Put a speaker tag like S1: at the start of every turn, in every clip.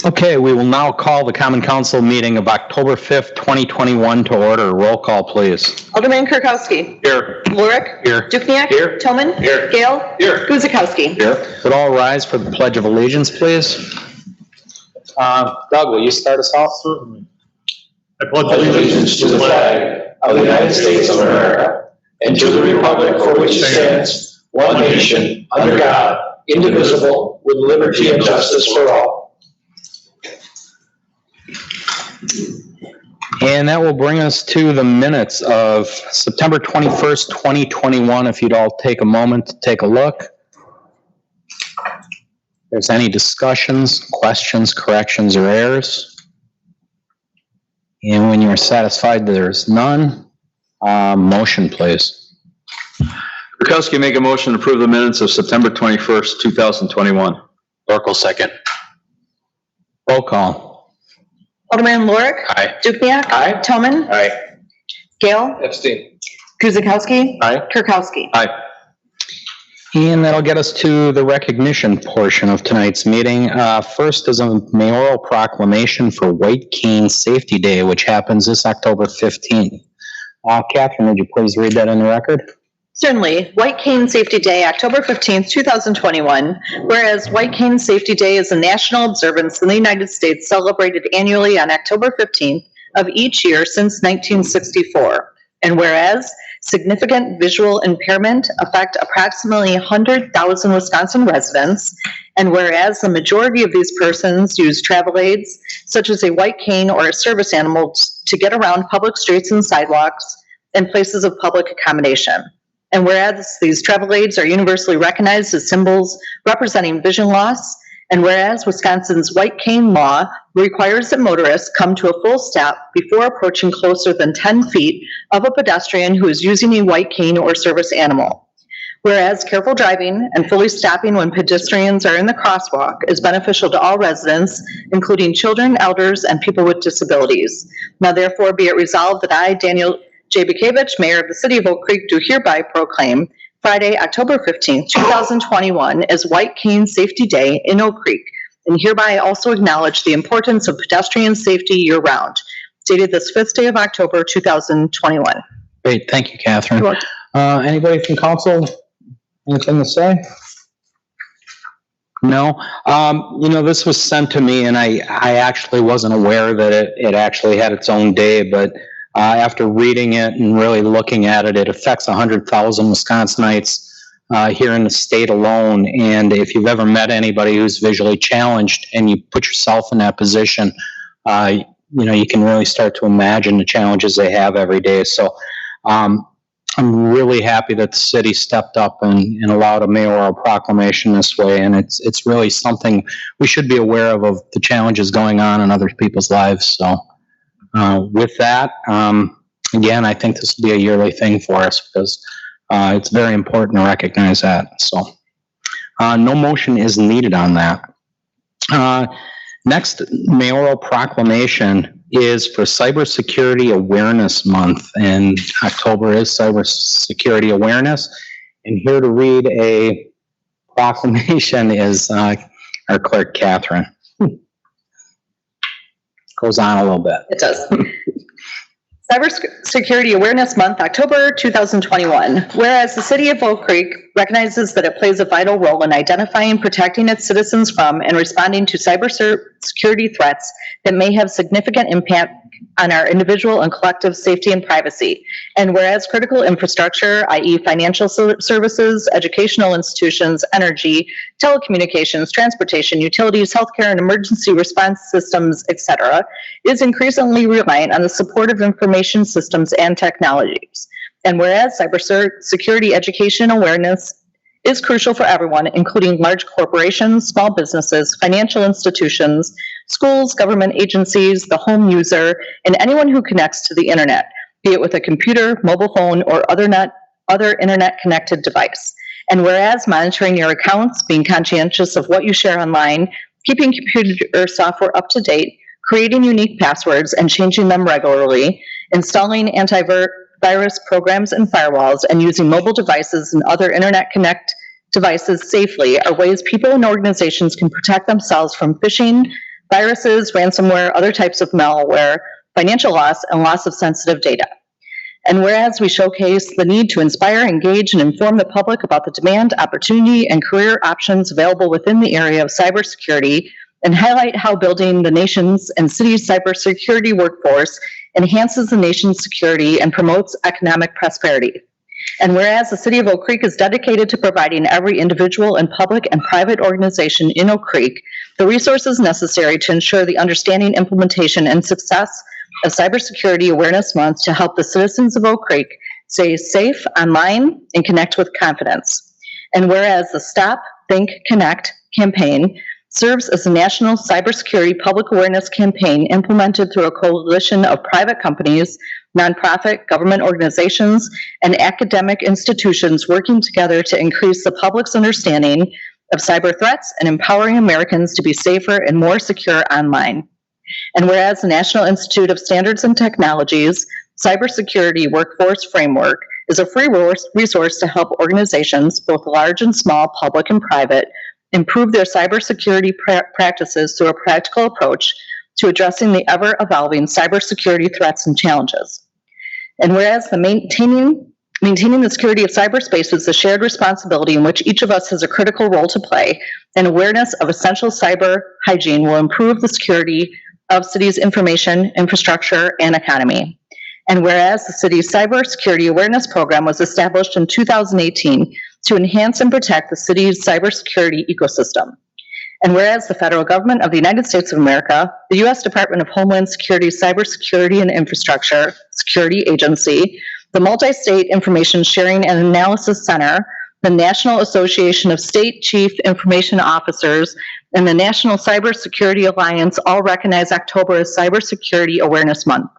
S1: Okay, we will now call the Common Council meeting of October 5th, 2021 to order. Roll call, please.
S2: Alderman Kirkowski.
S1: Here.
S2: Lurick.
S1: Here.
S2: Dukniak.
S1: Here.
S2: Tillman.
S1: Here.
S2: Gale.
S1: Here.
S2: Guzikowski.
S1: Here. Would all rise for the Pledge of Allegiance, please? Doug, will you start us off?
S3: I pledge allegiance to the flag of the United States of America and to the republic for which it stands, one nation, under God, indivisible, with liberty and justice for all.
S1: And that will bring us to the minutes of September 21st, 2021. If you'd all take a moment to take a look. If there's any discussions, questions, corrections, or errors. And when you're satisfied there's none, motion, please.
S4: Kirkowski, make a motion to approve the minutes of September 21st, 2021.
S1: Oracle, second. Roll call.
S2: Alderman Lurick.
S1: Aye.
S2: Dukniak.
S1: Aye.
S2: Tillman.
S1: Aye.
S2: Gale.
S4: Abstain.
S2: Guzikowski.
S1: Aye.
S2: Kirkowski.
S4: Aye.
S1: And that'll get us to the recognition portion of tonight's meeting. First is a mayoral proclamation for White Cane Safety Day, which happens this October 15th. Catherine, would you please read that in the record?
S2: Certainly. White Cane Safety Day, October 15th, 2021. Whereas White Cane Safety Day is a national observance in the United States celebrated annually on October 15th of each year since 1964. And whereas significant visual impairment affect approximately 100,000 Wisconsin residents, and whereas the majority of these persons use travel aids, such as a white cane or a service animal, to get around public streets and sidewalks and places of public accommodation. And whereas these travel aids are universally recognized as symbols representing vision loss, and whereas Wisconsin's white cane law requires that motorists come to a full stop before approaching closer than 10 feet of a pedestrian who is using a white cane or service animal. Whereas careful driving and fully stopping when pedestrians are in the crosswalk is beneficial to all residents, including children, elders, and people with disabilities. Now therefore be it resolved that I, Daniel J. Bukevich, Mayor of the City of Oak Creek, do hereby proclaim Friday, October 15th, 2021 as White Cane Safety Day in Oak Creek, and hereby also acknowledge the importance of pedestrian safety year-round. Dated this 5th day of October, 2021.
S1: Great, thank you, Catherine. Anybody from council, anything to say? No. This was sent to me, and I actually wasn't aware that it actually had its own day, but after reading it and really looking at it, it affects 100,000 Wisconsinites here in the state alone. And if you've ever met anybody who's visually challenged and you put yourself in that position, you can really start to imagine the challenges they have every day. So I'm really happy that the city stepped up and allowed a mayoral proclamation this way. And it's really something we should be aware of the challenges going on in other people's lives. So with that, again, I think this will be a yearly thing for us because it's very important to recognize that. So no motion is needed on that. Next mayoral proclamation is for Cybersecurity Awareness Month, and October is Cybersecurity Awareness. And here to read a proclamation is our clerk, Catherine. Goes on a little bit.
S2: It does. Cybersecurity Awareness Month, October 2021. Whereas the City of Oak Creek recognizes that it plays a vital role in identifying, protecting its citizens from, and responding to cybersecurity threats that may have significant impact on our individual and collective safety and privacy. And whereas critical infrastructure, i.e. financial services, educational institutions, energy, telecommunications, transportation, utilities, healthcare, and emergency response systems, etc., is increasingly reliant on the support of information systems and technologies. And whereas cybersecurity education awareness is crucial for everyone, including large corporations, small businesses, financial institutions, schools, government agencies, the home user, and anyone who connects to the internet, be it with a computer, mobile phone, or other internet-connected device. And whereas monitoring your accounts, being conscientious of what you share online, keeping computer software up to date, creating unique passwords and changing them regularly, installing antivirus programs and firewalls, and using mobile devices and other internet connect devices safely are ways people and organizations can protect themselves from phishing, viruses, ransomware, other types of malware, financial loss, and loss of sensitive data. And whereas we showcase the need to inspire, engage, and inform the public about the demand, opportunity, and career options available within the area of cybersecurity, and highlight how building the nation's and city's cybersecurity workforce enhances the nation's security and promotes economic prosperity. And whereas the City of Oak Creek is dedicated to providing every individual and public and private organization in Oak Creek the resources necessary to ensure the understanding, implementation, and success of Cybersecurity Awareness Month to help the citizens of Oak Creek stay safe online and connect with confidence. And whereas the Stop, Think, Connect campaign serves as a national cybersecurity public awareness campaign implemented through a coalition of private companies, nonprofit, government organizations, and academic institutions working together to increase the public's understanding of cyber threats and empowering Americans to be safer and more secure online. And whereas the National Institute of Standards and Technologies Cybersecurity Workforce Framework is a free resource to help organizations, both large and small, public and private, improve their cybersecurity practices through a practical approach to addressing the ever-evolving cybersecurity threats and challenges. And whereas the maintaining the security of cyberspace is a shared responsibility in which each of us has a critical role to play, and awareness of essential cyber hygiene will improve the security of city's information, infrastructure, and economy. And whereas the city's cybersecurity awareness program was established in 2018 to enhance and protect the city's cybersecurity ecosystem. And whereas the federal government of the United States of America, the U.S. Department of Homeland Security Cybersecurity and Infrastructure Security Agency, the Multi-State Information Sharing and Analysis Center, the National Association of State Chief Information Officers, and the National Cybersecurity Alliance all recognize October as Cybersecurity Awareness Month.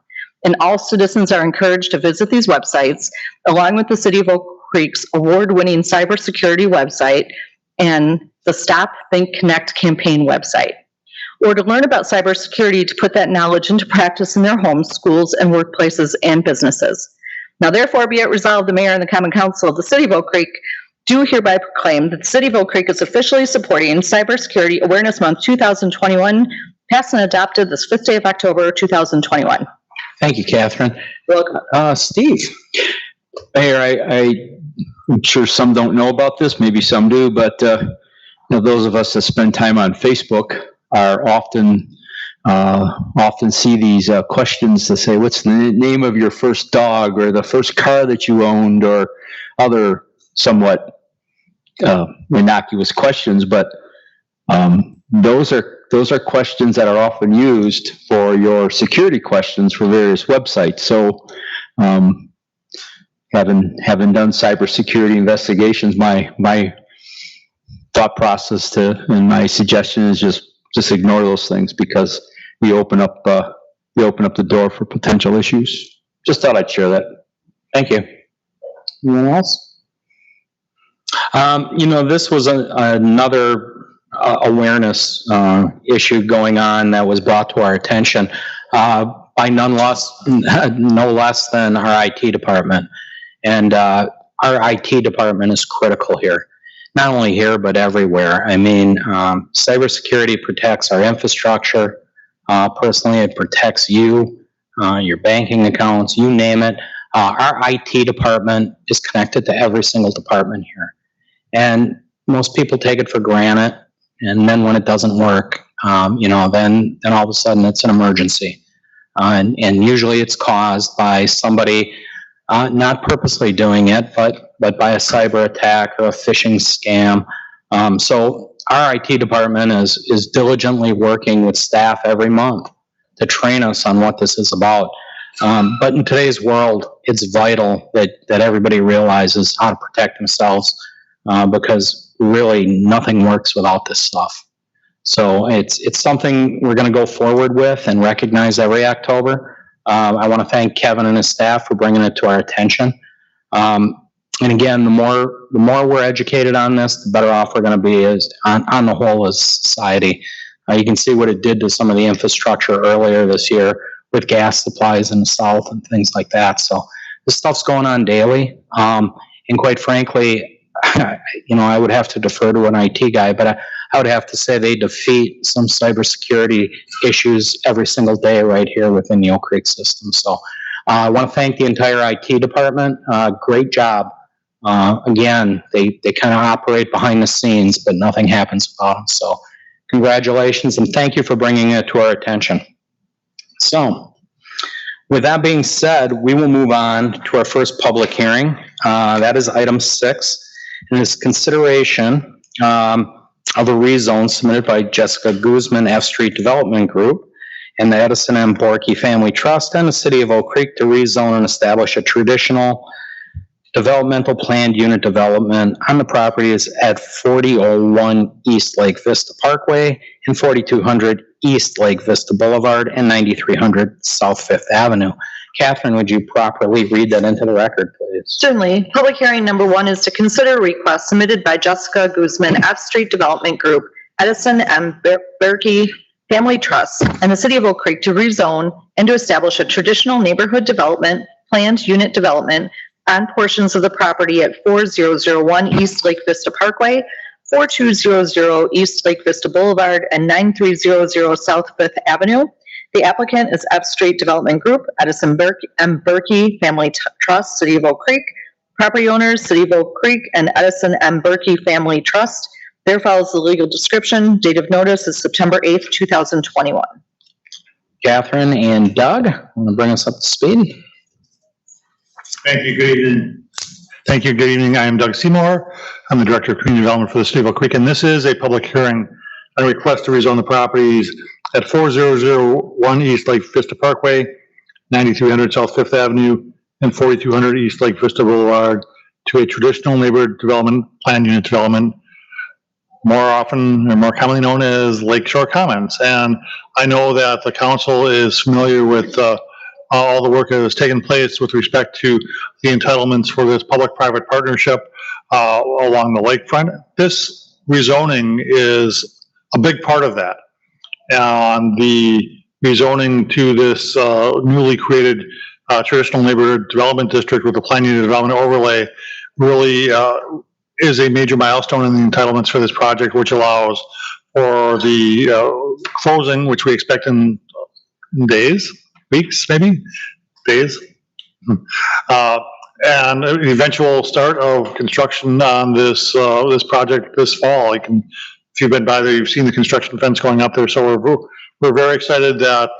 S2: And all citizens are encouraged to visit these websites, along with the City of Oak Creek's award-winning cybersecurity website and the Stop, Think, Connect campaign website, or to learn about cybersecurity to put that knowledge into practice in their homes, schools, and workplaces and businesses. Now, therefore, be it resolved, the Mayor and the Common Council of the City of Oak Creek do hereby proclaim that the City of Oak Creek is officially supporting Cybersecurity Awareness Month 2021, passed and adopted this 5th day of October 2021.
S1: Thank you, Catherine.
S2: Welcome.
S1: Steve.
S4: Mayor, I'm sure some don't know about this, maybe some do, but those of us that spend time on Facebook are often see these questions that say, what's the name of your first dog, or the first car that you owned, or other somewhat innocuous questions, but those are questions that are often used for your security questions for various websites. So having done cybersecurity investigations, my thought process and my suggestion is just ignore those things, because you open up the door for potential issues. Just thought I'd share that. Thank you.
S1: Anyone else? This was another awareness issue going on that was brought to our attention by no less than our IT department. And our IT department is critical here, not only here, but everywhere. I mean, cybersecurity protects our infrastructure. Personally, it protects you, your banking accounts, you name it. Our IT department is connected to every single department here. And most people take it for granted. And then when it doesn't work, then all of a sudden it's an emergency. And usually it's caused by somebody not purposely doing it, but by a cyber attack or a phishing scam. So our IT department is diligently working with staff every month to train us on what this is about. But in today's world, it's vital that everybody realizes how to protect themselves, because really nothing works without this stuff. So it's something we're going to go forward with and recognize every October. I want to thank Kevin and his staff for bringing it to our attention. And again, the more we're educated on this, the better off we're going to be as on the whole as society. You can see what it did to some of the infrastructure earlier this year with gas supplies in the South and things like that. So this stuff's going on daily. And quite frankly, I would have to defer to an IT guy, but I would have to say they defeat some cybersecurity issues every single day right here within the Oak Creek system. So I want to thank the entire IT department. Great job. Again, they kind of operate behind the scenes, but nothing happens about them. So congratulations, and thank you for bringing it to our attention. So with that being said, we will move on to our first public hearing. That is item 6. And it's consideration of a rezone submitted by Jessica Guzman, F Street Development Group, and the Edison M. Borky Family Trust and the City of Oak Creek to rezone and establish a traditional developmental planned unit development on the properties at 4001 East Lake Vista Parkway and 4200 East Lake Vista Boulevard and 9300 South Fifth Avenue. Catherine, would you properly read that into the record, please?
S2: Certainly. Public hearing number 1 is to consider a request submitted by Jessica Guzman, F Street Development Group, Edison M. Berkey Family Trust, and the City of Oak Creek to rezone and to establish a traditional neighborhood development, planned unit development on portions of the property at 4001 East Lake Vista Parkway, 4200 East Lake Vista Boulevard, and 9300 South Fifth Avenue. The applicant is F Street Development Group, Edison M. Berkey Family Trust, City of Oak Creek. Property owners, City of Oak Creek and Edison M. Berkey Family Trust. There follows the legal description. Date of notice is September 8th, 2021.
S1: Catherine and Doug, want to bring us up to speed?
S5: Thank you. Good evening. Thank you. Good evening. I am Doug Seymour. I'm the Director of Community Development for the City of Oak Creek, and this is a public hearing on a request to rezone the properties at 4001 East Lake Vista Parkway, 9300 South Fifth Avenue, and 4200 East Lake Vista Boulevard to a traditional neighborhood development, planned unit development, more often or more commonly known as Lakeshore Commons. And I know that the council is familiar with all the work that has taken place with respect to the entitlements for this public-private partnership along the lakefront. This rezoning is a big part of that. And the rezoning to this newly created traditional neighborhood development district with the planned unit development overlay really is a major milestone in the entitlements for this project, which allows for the closing, which we expect in days, weeks, maybe days, and the eventual start of construction on this this project this fall. If you've been by there, you've seen the construction fence going up there. So we're very excited that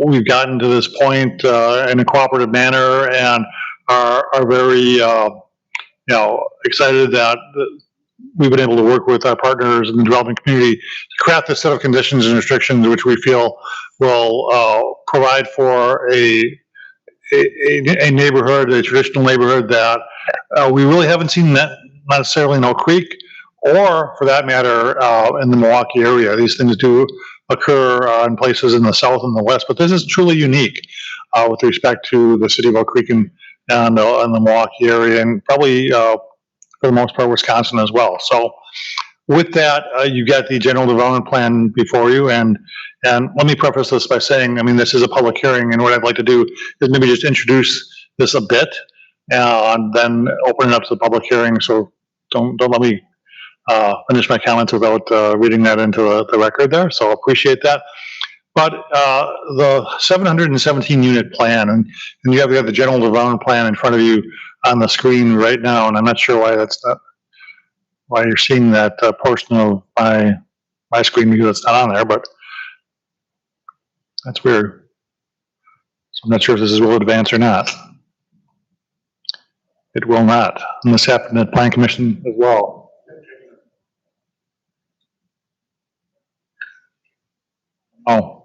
S5: we've gotten to this point in a cooperative manner, and are very excited that we've been able to work with our partners in the development community to craft a set of conditions and restrictions which we feel will provide for a neighborhood, a traditional neighborhood that we really haven't seen that necessarily in Oak Creek, or for that matter in the Milwaukee area. These things do occur in places in the south and the west, but this is truly unique with respect to the City of Oak Creek and the Milwaukee area, and probably for the most part Wisconsin as well. So with that, you got the general development plan before you, and let me preface this by saying, I mean, this is a public hearing, and what I'd like to do is maybe just introduce this a bit and then open it up to the public hearing. So don't let me finish my comments without reading that into the record there. So appreciate that. But the 717 unit plan, and you have the general development plan in front of you on the screen right now, and I'm not sure why you're seeing that portion of my screen, because it's not on there, but that's weird. So I'm not sure if this will advance or not. It will not. And this happened at Plan Commission as well. Oh.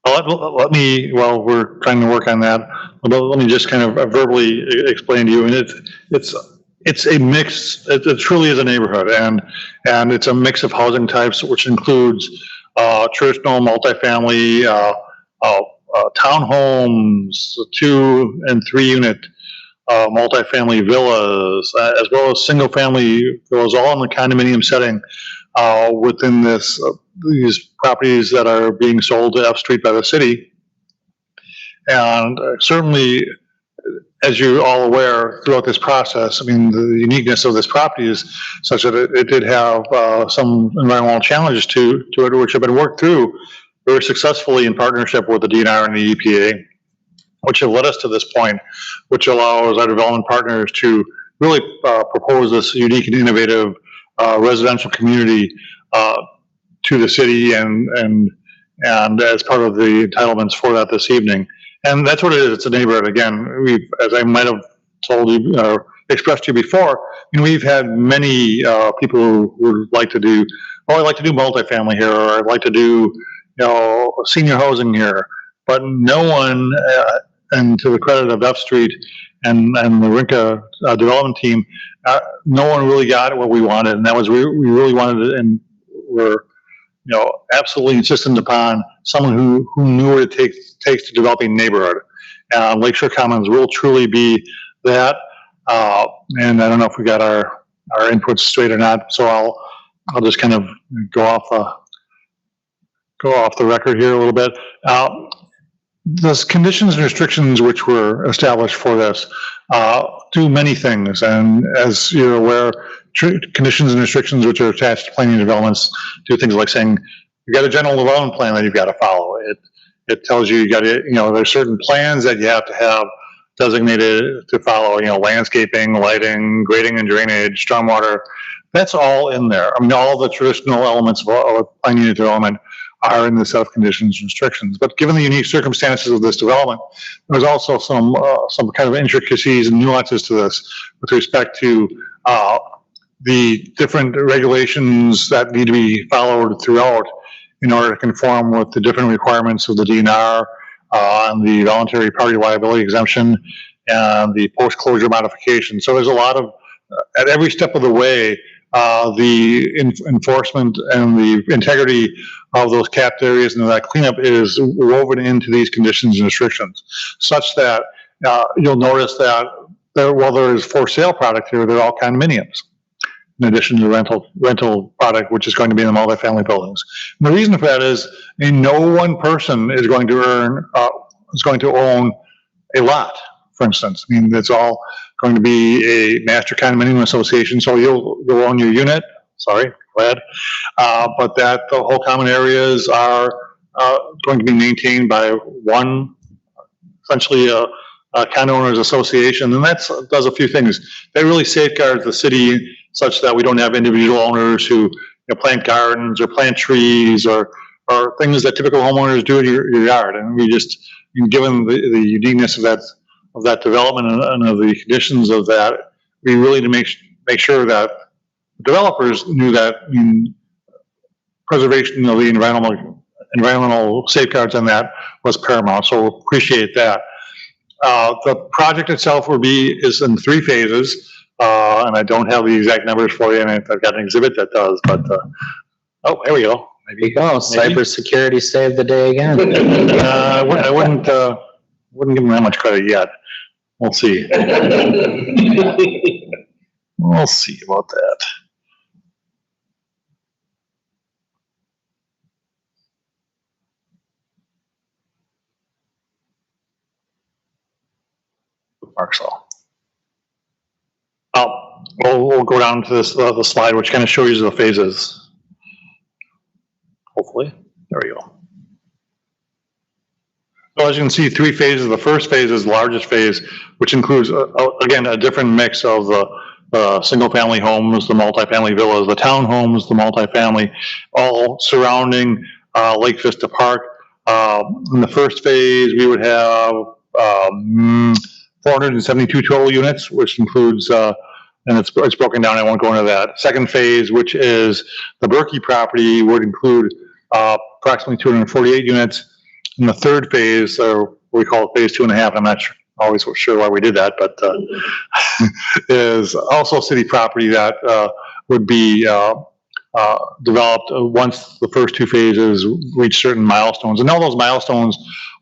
S5: Let me, while we're trying to work on that, let me just kind of verbally explain to you. And it's a mix. It truly is a neighborhood, and it's a mix of housing types, which includes traditional multifamily, townhomes, 2 and 3 unit multifamily villas, as well as single family villas, all in the condominium setting within these properties that are being sold to F Street by the city. And certainly, as you're all aware, throughout this process, I mean, the uniqueness of this property is such that it did have some environmental challenges to it, which have been worked through very successfully in partnership with the DNR and the EPA, which have led us to this point, which allows our development partners to really propose this unique and innovative residential community to the city and as part of the entitlements for that this evening. And that's what it is. It's a neighborhood. Again, as I might have told you or expressed to you before, we've had many people who would like to do, oh, I'd like to do multifamily here, or I'd like to do, senior housing here. But no one, and to the credit of F Street and the Rinka development team, no one really got what we wanted, and that was we really wanted it, and we're absolutely insistent upon someone who knew what it takes to develop a neighborhood. Lakeshore Commons will truly be that. And I don't know if we got our inputs straight or not, so I'll just kind of go off the record here a little bit. The conditions and restrictions which were established for this do many things, and as you're aware, conditions and restrictions which are attached to planning developments do things like saying you got a general development plan that you've got to follow. It tells you got to, there's certain plans that you have to have designated to follow. Landscaping, lighting, grading and drainage, stormwater. That's all in there. I mean, all the traditional elements of planning and development are in the set of conditions and restrictions. But given the unique circumstances of this development, there's also some kind of intricacies and nuances to this with respect to the different regulations that need to be followed throughout in order to conform with the different requirements of the DNR and the voluntary party liability exemption and the post-closure modification. So there's a lot of, at every step of the way, the enforcement and the integrity of those capped areas and that cleanup is woven into these conditions and restrictions, such that you'll notice that while there is for sale product here, there are all condominiums, in addition to the rental product, which is going to be in the multifamily buildings. And the reason for that is, no one person is going to own a lot, for instance. I mean, it's all going to be a master condominium association, so you'll own your unit. Sorry, glad. But that the whole common areas are going to be maintained by one, essentially a condo owners association, and that does a few things. That really safeguards the city such that we don't have individual owners who plant gardens or plant trees or things that typical homeowners do in your yard. And we just, given the uniqueness of that development and of the conditions of that, we really need to make sure that developers knew that preservation of the environmental safeguards on that was paramount. So we'll appreciate that. The project itself is in 3 phases, and I don't have the exact numbers for you, and I've got an exhibit that does, but, oh, there we go.
S1: There you go. Cybersecurity saved the day again.
S5: I wouldn't give them that much credit yet. We'll see. We'll see about that. Marshall. We'll go down to this the slide, which kind of shows you the phases. Hopefully, there we go. So as you can see, 3 phases. The first phase is the largest phase, which includes again a different mix of the single-family homes, the multifamily villas, the townhomes, the multifamily, all surrounding Lake Vista Park. In the first phase, we would have 472 total units, which includes, and it's broken down, I won't go into that. Second phase, which is the Berkey property, would include approximately 248 units. In the third phase, we call it phase 2.5, I'm not always sure why we did that, but is also city property that would be developed once the first 2 phases reach certain milestones. And all those milestones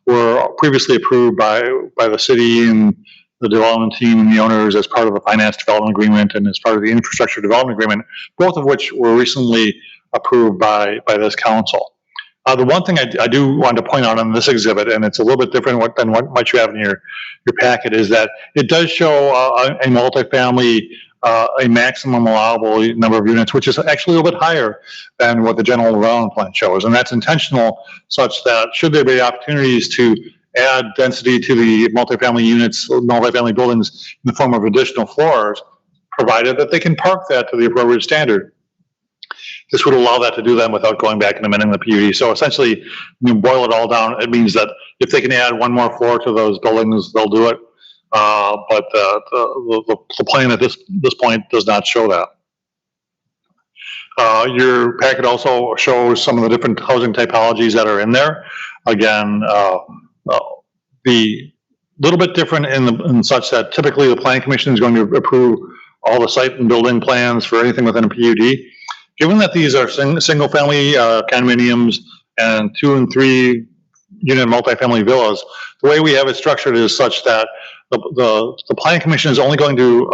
S5: were previously approved by the city and the development team and the owners as part of the finance development agreement and as part of the infrastructure development agreement, both of which were recently approved by this council. The one thing I do want to point out on this exhibit, and it's a little bit different than what you have in your packet, is that it does show a multifamily, a maximum allowable number of units, which is actually a little bit higher than what the general development plan shows. And that's intentional, such that should there be opportunities to add density to the multifamily units, multifamily buildings in the form of additional floors, provided that they can park that to the appropriate standard. This would allow that to do them without going back and amending the PUD. So essentially, when you boil it all down, it means that if they can add one more floor to those buildings, they'll do it. But the plan at this point does not show that. Your packet also shows some of the different housing typologies that are in there. Again, the little bit different in such that typically the Planning Commission is going to approve all the site and building plans for anything within a PUD. Given that these are single-family condominiums and 2 and 3 unit multifamily villas, the way we have it structured is such that the Planning Commission is only going to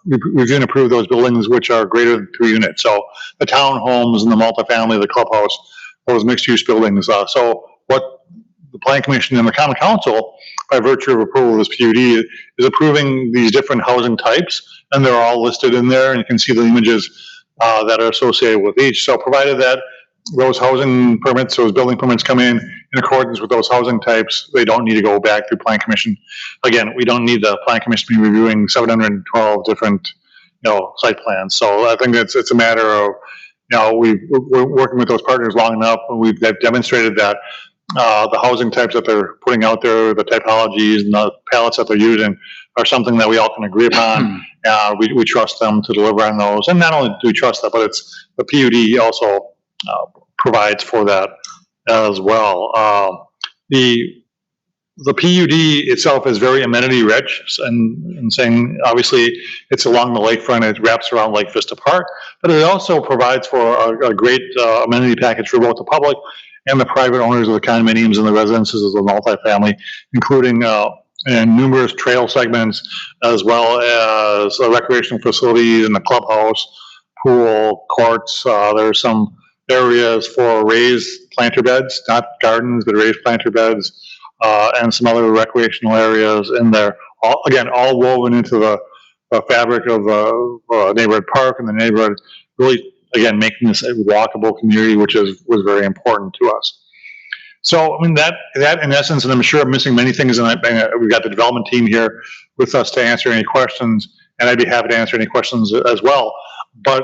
S5: review and approve those buildings which are greater than 3 units. So the townhomes and the multifamily, the clubhouse, those mixed-use buildings. So what the Planning Commission and the Common Council, by virtue of approval of this PUD, is approving these different housing types, and they're all listed in there, and you can see the images that are associated with each. So provided that those housing permits, those building permits come in accordance with those housing types, they don't need to go back through Plan Commission. Again, we don't need the Plan Commission to be reviewing 712 different, site plans. So I think it's a matter of, we're working with those partners long enough, and we've demonstrated that the housing types that they're putting out there, the typologies and the palettes that they're using are something that we all can agree upon. We trust them to deliver on those. And not only do we trust that, but it's the PUD also provides for that as well. The PUD itself is very amenity rich, and saying obviously it's along the lakefront, it wraps around Lake Vista Park, but it also provides for a great amenity package for both the public and the private owners of the condominiums and the residences of the multifamily, including numerous trail segments, as well as recreational facilities and the clubhouse, pool, courts. There's some areas for raised planter beds, not gardens, but raised planter beds, and some other recreational areas in there. All woven into the fabric of the neighborhood park and the neighborhood, really, again, making this a walkable community, which was very important to us. So, I mean, that in essence, and I'm sure I'm missing many things, and we've got the development team here with us to answer any questions, and I'd be happy to answer any questions as well. But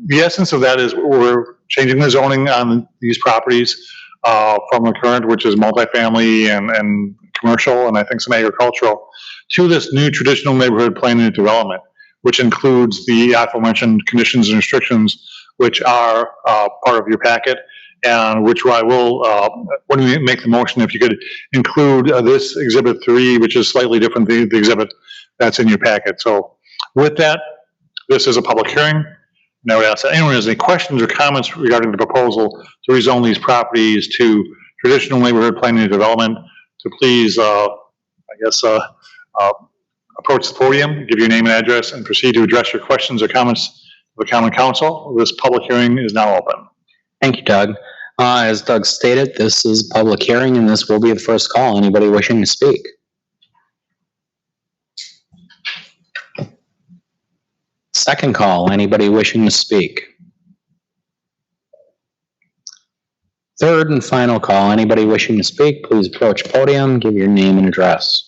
S5: the essence of that is we're changing the zoning on these properties from the current, which is multifamily and commercial, and I think some agricultural, to this new traditional neighborhood planning and development, which includes the aforementioned conditions and restrictions, which are part of your packet, and which I will, when we make the motion, if you could include this Exhibit 3, which is slightly different than the exhibit that's in your packet. So with that, this is a public hearing. Now, I would ask that anyone has any questions or comments regarding the proposal to rezone these properties to traditional neighborhood planning and development to please, approach the podium, give your name and address, and proceed to address your questions or comments to the Common Council. This public hearing is now open.
S1: Thank you, Doug. As Doug stated, this is a public hearing, and this will be the first call. Anybody wishing to speak? Second call. Anybody wishing to speak? Third and final call. Anybody wishing to speak, please approach podium, give your name and address.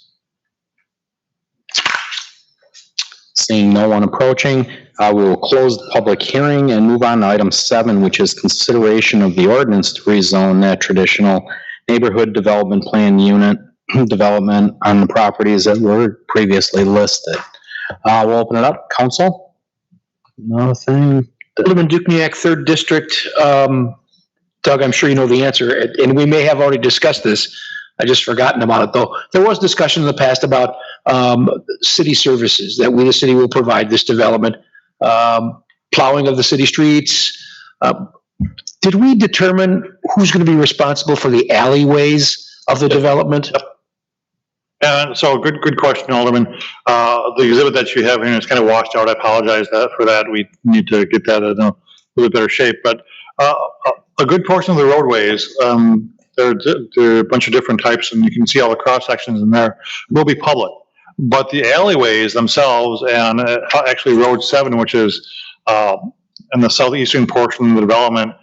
S1: Seeing no one approaching, we will close the public hearing and move on to item 7, which is consideration of the ordinance to rezone that traditional neighborhood development plan unit development on the properties that were previously listed. We'll open it up. Council? Nothing.
S6: Alderman Dukniak, 3rd District. Doug, I'm sure you know the answer, and we may have already discussed this. I just forgotten about it, though. There was discussion in the past about city services that we, the city, will provide this development. Plowing of the city streets. Did we determine who's going to be responsible for the alleyways of the development?
S5: So good question, Alderman. The exhibit that you have here is kind of washed out. I apologize for that. We need to get that in a little better shape. But a good portion of the roadways, there are a bunch of different types, and you can see all the cross sections in there, will be public. But the alleyways themselves, and actually Road 7, which is in the southeastern portion of the development,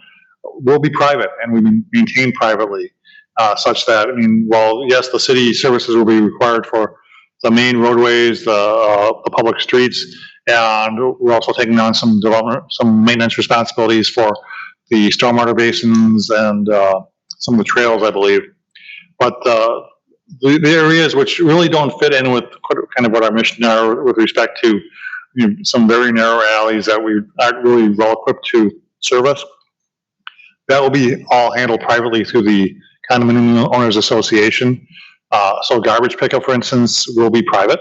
S5: will be private and will be maintained privately, such that, I mean, while yes, the city services will be required for the main roadways, the public streets, and we're also taking on some maintenance responsibilities for the stormwater basins and some of the trails, I believe. But the areas which really don't fit in with kind of what our mission are with respect to some very narrow alleys that we aren't really well equipped to service, that will be all handled privately through the Condominium Owners Association. So garbage pickup, for instance, will be private.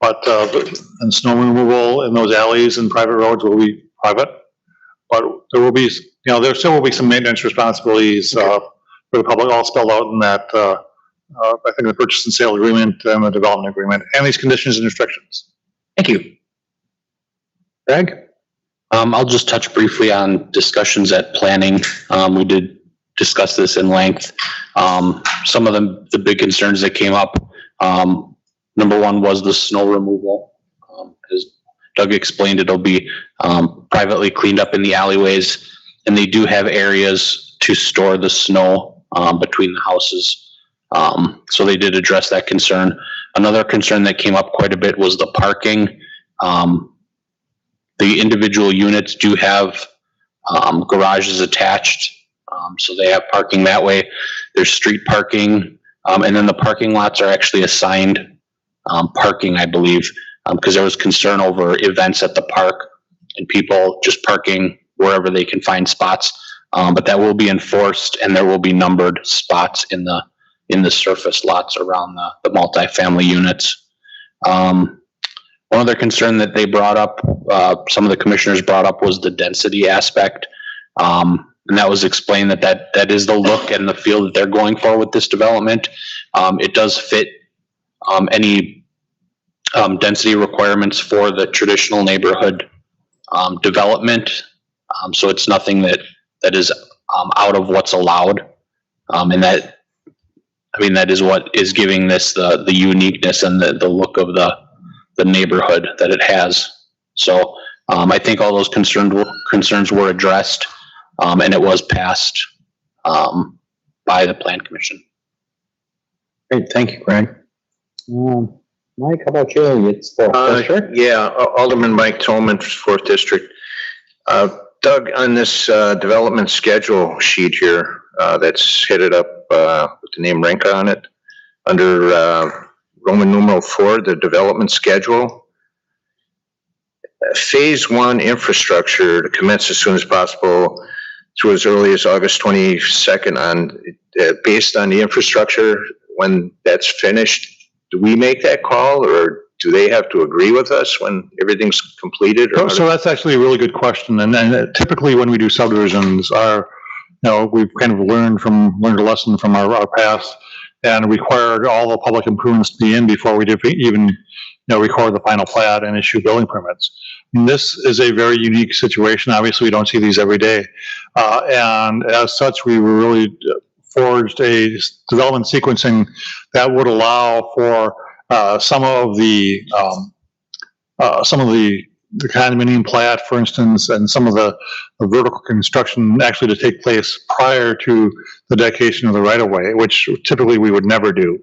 S5: And snow removal in those alleys and private roads will be private. But there will be, there still will be some maintenance responsibilities for the public, all spelled out in that, I think the purchase and sale agreement and the development agreement, and these conditions and restrictions.
S6: Thank you. Greg?
S7: I'll just touch briefly on discussions at planning. We did discuss this in length. Some of the big concerns that came up, number one was the snow removal. As Doug explained, it'll be privately cleaned up in the alleyways, and they do have areas to store the snow between the houses. So they did address that concern. Another concern that came up quite a bit was the parking. The individual units do have garages attached, so they have parking that way. There's street parking, and then the parking lots are actually assigned parking, I believe, because there was concern over events at the park and people just parking wherever they can find spots. But that will be enforced, and there will be numbered spots in the surface lots around the multifamily units. One other concern that they brought up, some of the commissioners brought up, was the density aspect. And that was explained that is the look and the feel that they're going for with this development. It does fit any density requirements for the traditional neighborhood development. So it's nothing that is out of what's allowed. And that, I mean, that is what is giving this the uniqueness and the look of the neighborhood that it has. So I think all those concerns were addressed, and it was passed by the Plan Commission.
S1: Great, thank you, Greg. Mike, how about you? It's the
S3: Yeah, Alderman Mike Tolman, 4th District. Doug, on this development schedule sheet here that's headed up with the name Renka on it, under Roman numeral 4, the development schedule, phase 1 infrastructure to commence as soon as possible through as early as August 22nd based on the infrastructure. When that's finished, do we make that call, or do they have to agree with us when everything's completed?
S5: So that's actually a really good question. And typically when we do subdivisions, we've kind of learned a lesson from our past, and required all the public improvements to be in before we even record the final plat and issue building permits. And this is a very unique situation. Obviously, we don't see these every day. And as such, we really forged a development sequencing that would allow for some of the condominium plat, for instance, and some of the vertical construction actually to take place prior to the dedication of the right-of-way, which typically we would never do.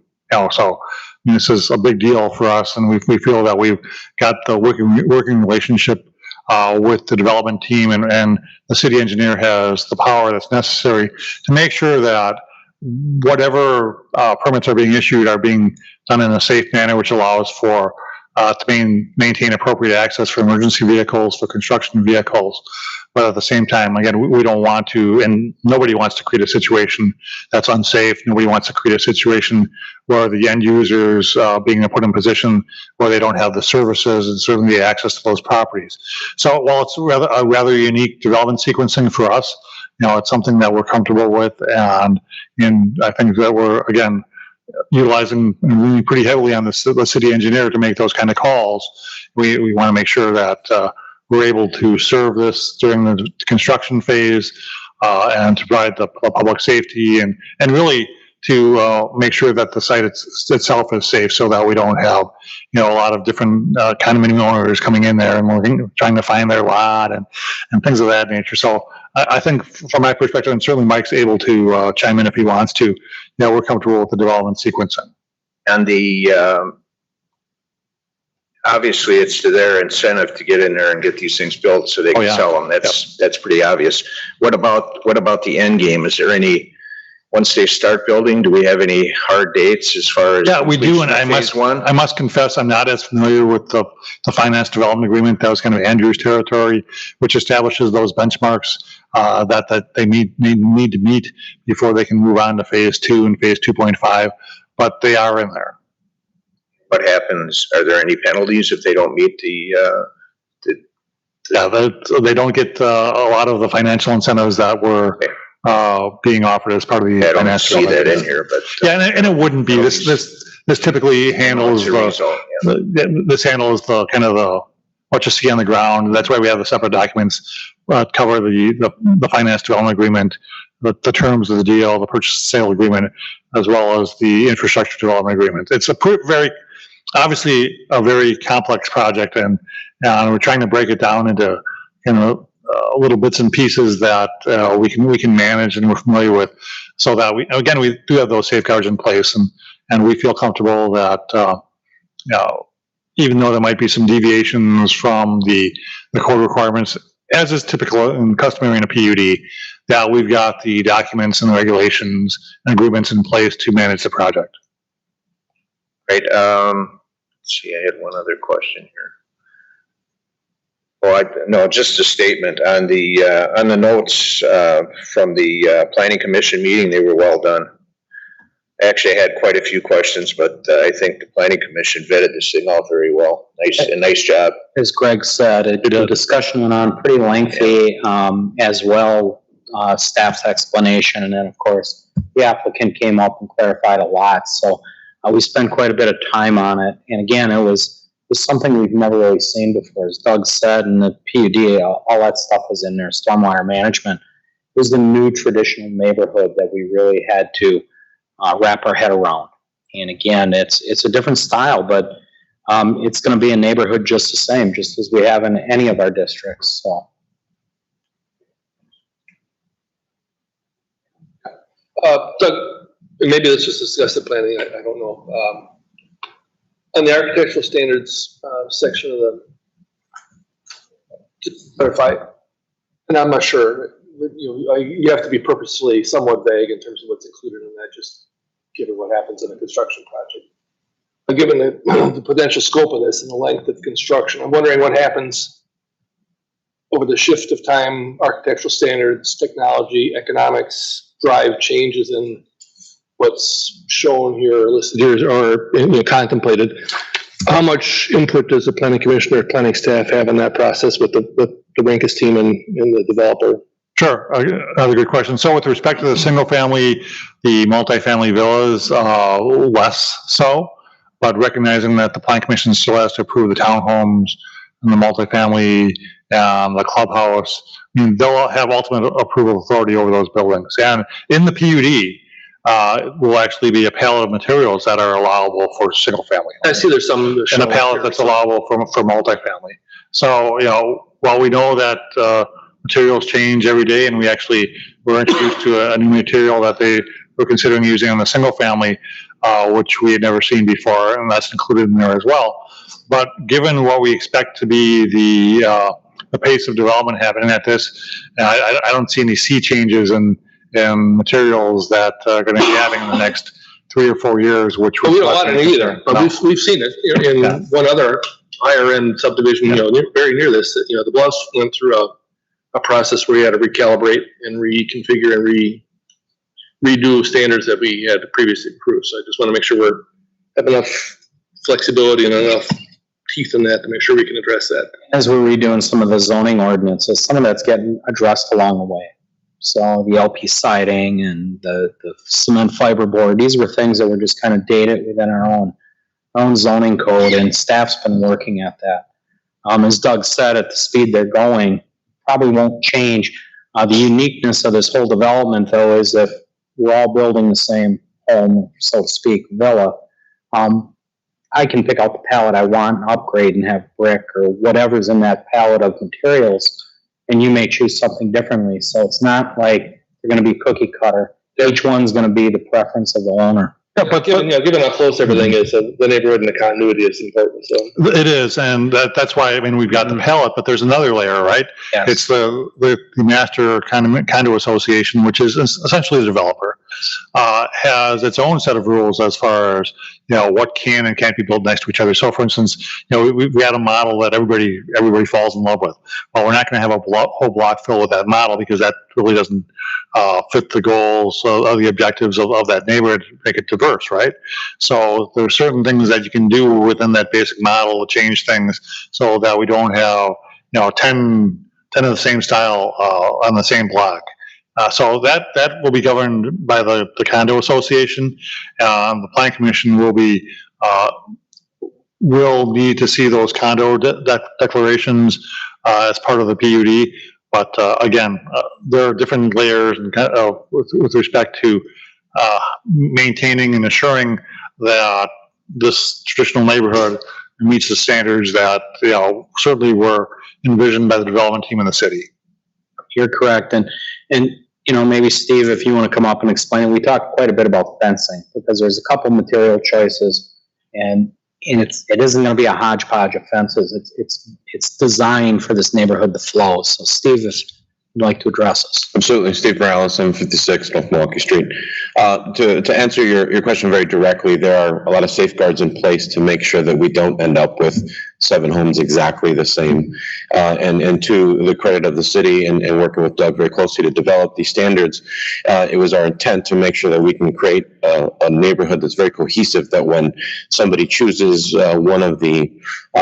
S5: So this is a big deal for us, and we feel that we've got the working relationship with the development team, and the city engineer has the power that's necessary to make sure that whatever permits are being issued are being done in a safe manner, which allows for to maintain appropriate access for emergency vehicles, for construction vehicles. But at the same time, again, we don't want to, and nobody wants to create a situation that's unsafe. Nobody wants to create a situation where the end users being put in a position where they don't have the services and certainly the access to those properties. So while it's a rather unique development sequencing for us, it's something that we're comfortable with, and I think that we're, again, utilizing really pretty heavily on the city engineer to make those kind of calls. We want to make sure that we're able to serve this during the construction phase, and to provide the public safety and really to make sure that the site itself is safe, so that we don't have, a lot of different condominium owners coming in there and trying to find their lot and things of that nature. So I think from my perspective, and certainly Mike's able to chime in if he wants to, we're comfortable with the development sequencing.
S3: And obviously it's to their incentive to get in there and get these things built so they can sell them. That's pretty obvious. What about the end game? Is there any, once they start building, do we have any hard dates as far as?
S5: Yeah, we do, and I
S3: I
S5: must confess, I'm not as familiar with the finance development agreement. That was kind of Andrew's territory, which establishes those benchmarks that they need to meet before they can move on to phase 2 and phase 2.5, but they are in there.
S3: What happens? Are there any penalties if they don't meet
S5: they don't get a lot of the financial incentives that were being offered as part of the.
S3: I don't see that in here, but
S5: and it wouldn't be. This typically handles this handles the kind of the what you see on the ground. That's why we have the separate documents cover the finance development agreement, the terms of the deal, the purchase and sale agreement, as well as the infrastructure development agreement. It's obviously a very complex project, and we're trying to break it down into little bits and pieces that we can manage and we're familiar with, so that we do have those safeguards in place, and we feel comfortable that even though there might be some deviations from the code requirements, as is typical and customary in a PUD, that we've got the documents and the regulations and agreements in place to manage the project.
S3: Right. Let's see, I had one other question here. Oh, no, just a statement on the notes from the Planning Commission meeting. They were well done. I actually had quite a few questions, but I think the Planning Commission vetted this thing out very well. Nice job.
S1: As Greg said, the discussion went on pretty lengthy, as well, staff's explanation, and then of course the applicant came up and clarified a lot. So we spent quite a bit of time on it, and again, it was something we've never really seen before. As Doug said, in the PUD, all that stuff was in there. Stormwater management was the new traditional neighborhood that we really had to wrap our head around. And again, it's a different style, but it's going to be a neighborhood just the same, just as we have in any of our districts. So.
S8: Doug, maybe let's just discuss the planning. I don't know. On the architectural standards section of to clarify, and I'm not sure, you have to be purposely somewhat vague in terms of what's included in that, just given what happens in a construction project. But given the potential scope of this and the length of construction, I'm wondering what happens over the shift of time, architectural standards, technology, economics, drive changes in what's shown here, listed here, or contemplated. How much input does the planning commissioner or planning staff have in that process with the Rankus team and the developer?
S5: Sure, another good question. So with respect to the single family, the multifamily villas, less so, but recognizing that the planning commission still has to approve the townhomes and the multifamily and the clubhouse, they'll have ultimate approval authority over those buildings. And in the PUD, will actually be a palette of materials that are allowable for single family.
S8: I see there's some.
S5: And a palette that's allowable for multifamily. So, while we know that materials change every day, and we're introduced to a new material that they were considering using on the single family, which we had never seen before, and that's included in there as well. But given what we expect to be the pace of development happening at this, I don't see any sea changes in materials that are going to be having in the next 3 or 4 years, which
S8: we don't want it either. But we've seen it in one other higher end subdivision, very near this. The Bluffs went through a process where you had to recalibrate and reconfigure and redo standards that we had previously approved. So I just want to make sure we have enough flexibility and enough teeth in that to make sure we can address that.
S1: As we're redoing some of the zoning ordinances, some of that's getting addressed along the way. So the LP siding and the cement fiberboard, these were things that were just kind of dated within our own zoning code, and staff's been working at that. as Doug said, at the speed they're going, probably won't change. The uniqueness of this whole development, though, is if we're all building the same home, so to speak, villa, I can pick out the palette I want and upgrade and have brick or whatever's in that palette of materials, and you may choose something differently. So it's not like they're going to be cookie cutter. Each one's going to be the preference of the owner.
S8: Yeah, but given how close everything is, the neighborhood and the continuity is important, so.
S5: It is, and that's why, I mean, we've got the palette, but there's another layer, right?
S1: Yes.
S5: It's the master condo association, which is essentially the developer, has its own set of rules as far as, what can and can't be built next to each other. So for instance, we had a model that everybody falls in love with. Well, we're not going to have a whole block filled with that model because that really doesn't fit the goals of the objectives of that neighborhood, make it diverse, right? So there are certain things that you can do within that basic model to change things so that we don't have, 10 of the same style on the same block. So that will be governed by the condo association. The plan commission will need to see those condo declarations as part of the PUD. But again, there are different layers and with respect to maintaining and assuring that this traditional neighborhood meets the standards that certainly were envisioned by the development team in the city.
S1: You're correct, and maybe Steve, if you want to come up and explain it. We talked quite a bit about fencing because there's a couple material choices, and it isn't going to be a hodgepodge of fences. It's designed for this neighborhood to flow. So Steve, if you'd like to address us.
S9: Absolutely. Steve Morales, 56 North Milwaukee Street. To answer your question very directly, there are a lot of safeguards in place to make sure that we don't end up with 7 homes exactly the same. And to the credit of the city and working with Doug very closely to develop these standards, it was our intent to make sure that we can create a neighborhood that's very cohesive, that when somebody chooses one of the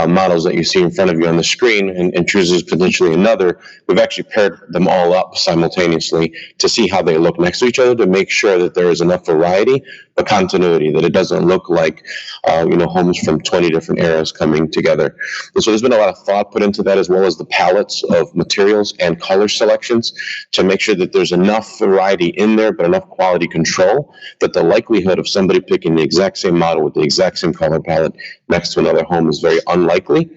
S9: models that you see in front of you on the screen and chooses potentially another, we've actually paired them all up simultaneously to see how they look next to each other, to make sure that there is enough variety but continuity, that it doesn't look like homes from 20 different eras coming together. And so there's been a lot of thought put into that, as well as the palettes of materials and color selections, to make sure that there's enough variety in there but enough quality control that the likelihood of somebody picking the exact same model with the exact same color palette next to another home is very unlikely.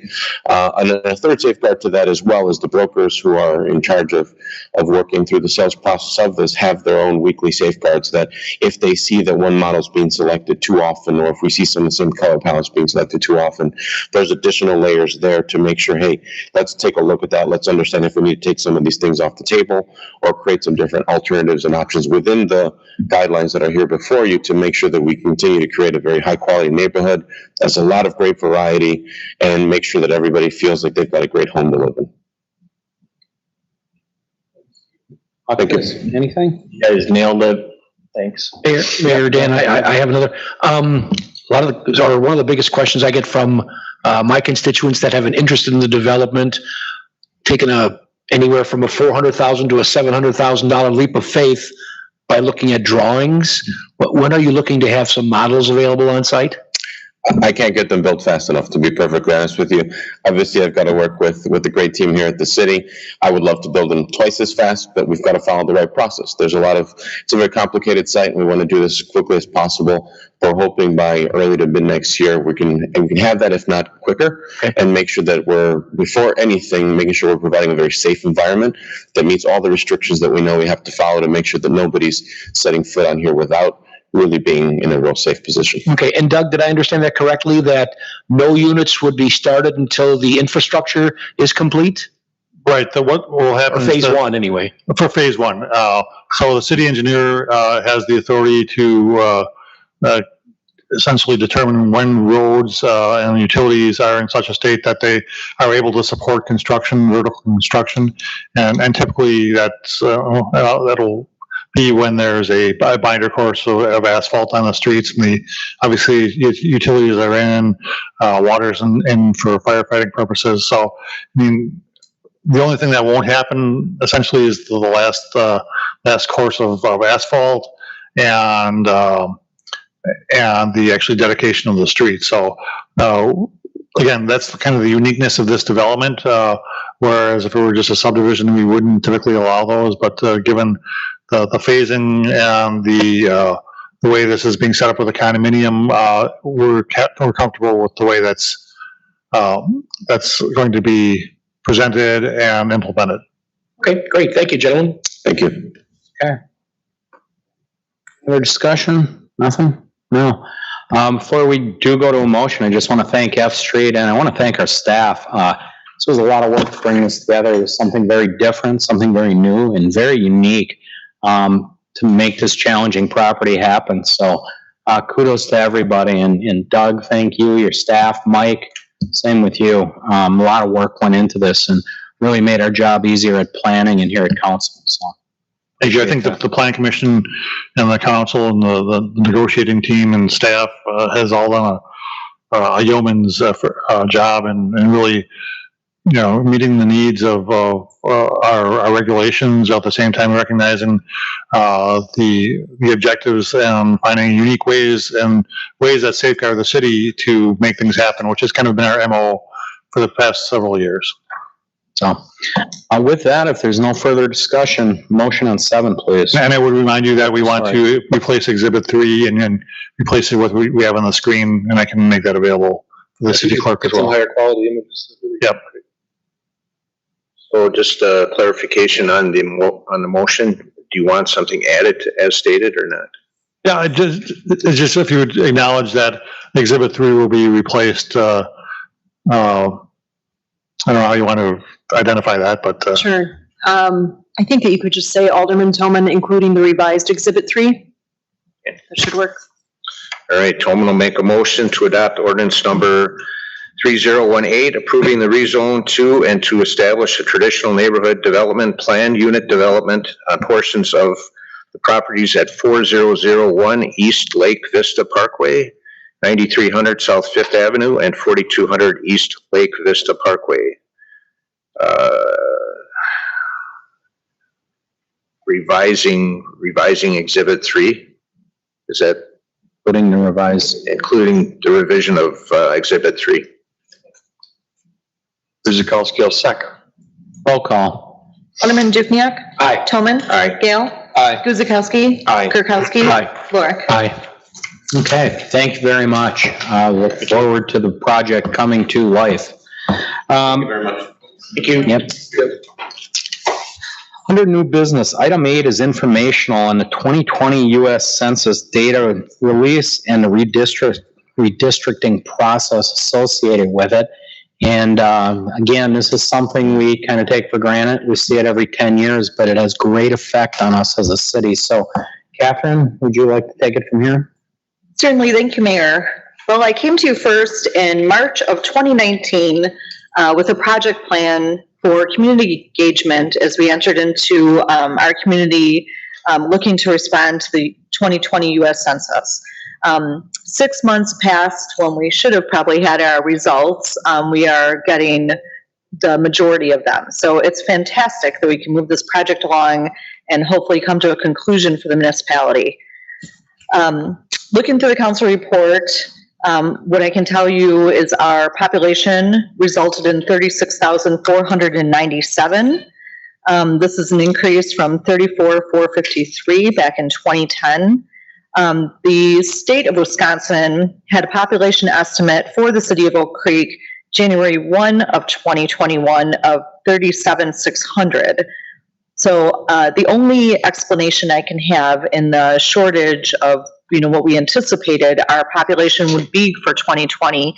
S9: And then a third safeguard to that, as well, is the brokers who are in charge of working through the sales process of this have their own weekly safeguards, that if they see that one model is being selected too often, or if we see some of the same color palettes being selected too often, there's additional layers there to make sure, hey, let's take a look at that. Let's understand if we need to take some of these things off the table or create some different alternatives and options within the guidelines that are here before you, to make sure that we continue to create a very high quality neighborhood that's a lot of great variety, and make sure that everybody feels like they've got a great home to live in.
S1: Thank you. Anything?
S6: You guys nailed it. Thanks. Mayor Dan, I have another. One of the biggest questions I get from my constituents that have an interest in the development, taking anywhere from a $400,000 to a $700,000 leap of faith by looking at drawings. When are you looking to have some models available on site?
S9: I can't get them built fast enough, to be perfectly honest with you. Obviously, I've got to work with the great team here at the city. I would love to build them twice as fast, but we've got to follow the right process. It's a very complicated site, and we want to do this as quickly as possible. We're hoping by early to mid next year, we can have that, if not quicker, and make sure that before anything, making sure we're providing a very safe environment that meets all the restrictions that we know we have to follow, to make sure that nobody's setting foot on here without really being in a real safe position.
S6: Okay, and Doug, did I understand that correctly, that no units would be started until the infrastructure is complete?
S5: Right, what will happen?
S6: For phase one, anyway.
S5: For phase one. So the city engineer has the authority to essentially determine when roads and utilities are in such a state that they are able to support construction, vertical construction, and typically that'll be when there's a binder course of asphalt on the streets, and obviously utilities are in, water's in for firefighting purposes. So, I mean, the only thing that won't happen essentially is the last course of asphalt and the actually dedication of the street. So, again, that's kind of the uniqueness of this development, whereas if it were just a subdivision, we wouldn't typically allow those, but given the phasing and the way this is being set up with a condominium, we're comfortable with the way that's going to be presented and implemented.
S6: Okay, great. Thank you, gentlemen.
S9: Thank you.
S1: Other discussion? Nothing? No. Before we do go to a motion, I just want to thank F Street and I want to thank our staff. This was a lot of work to bring this together. It was something very different, something very new and very unique to make this challenging property happen. So kudos to everybody. And Doug, thank you, your staff, Mike, same with you. A lot of work went into this and really made our job easier at planning and here at council. So.
S5: Thank you. I think that the Plan Commission and the council and the negotiating team and staff has all done a yeoman's job and really, meeting the needs of our regulations, at the same time recognizing the objectives and finding unique ways that safeguard the city to make things happen, which has kind of been our MO for the past several years.
S1: So with that, if there's no further discussion, motion on 7, please.
S5: And I would remind you that we want to replace Exhibit 3 and then replace it with what we have on the screen, and I can make that available for the city clerk as well.
S8: Higher quality images.
S5: Yep.
S10: So just a clarification on the motion. Do you want something added as stated or not?
S5: Yeah, it's just if you would acknowledge that Exhibit 3 will be replaced. I don't know how you want to identify that, but.
S11: Sure. I think that you could just say Alderman Toman, including the revised Exhibit 3.
S10: Okay.
S11: That should work.
S10: All right, Toman will make a motion to adopt ordinance number 3018, approving the rezone to and to establish a traditional neighborhood development plan unit development on portions of the properties at 4001 East Lake Vista Parkway, 9300 South 5th Avenue, and 4200 East Lake Vista Parkway. Revising Exhibit 3. Is that
S1: putting the revised,
S10: including the revision of Exhibit 3?
S6: Guzikowski will second.
S1: roll call.
S2: Alderman Dukniak.
S6: Aye.
S2: Toman.
S10: Aye.
S2: Gale.
S6: Aye.
S2: Guzekowski.
S10: Aye.
S2: Kirkowski.
S6: Aye.
S2: Lorik.
S1: Aye. Okay, thank you very much. Look forward to the project coming to life.
S10: Thank you very much.
S6: Thank you.
S1: Yep. Under new business, item 8 is informational on the 2020 U.S. Census data release and the redistricting process associated with it. And again, this is something we kind of take for granted. We see it every 10 years, but it has great effect on us as a city. So, Catherine, would you like to take it from here?
S2: Certainly. Thank you, Mayor. Well, I came to you first in March of 2019 with a project plan for community engagement as we entered into our community looking to respond to the 2020 U.S. Census. 6 months passed when we should have probably had our results. We are getting the majority of them. So it's fantastic that we can move this project along and hopefully come to a conclusion for the municipality. Looking through the council report, what I can tell you is our population resulted in 36,497. This is an increase from 34,453 back in 2010. The state of Wisconsin had a population estimate for the city of Oak Creek January 1 of 2021 of 37,600. So the only explanation I can have in the shortage of what we anticipated our population would be for 2020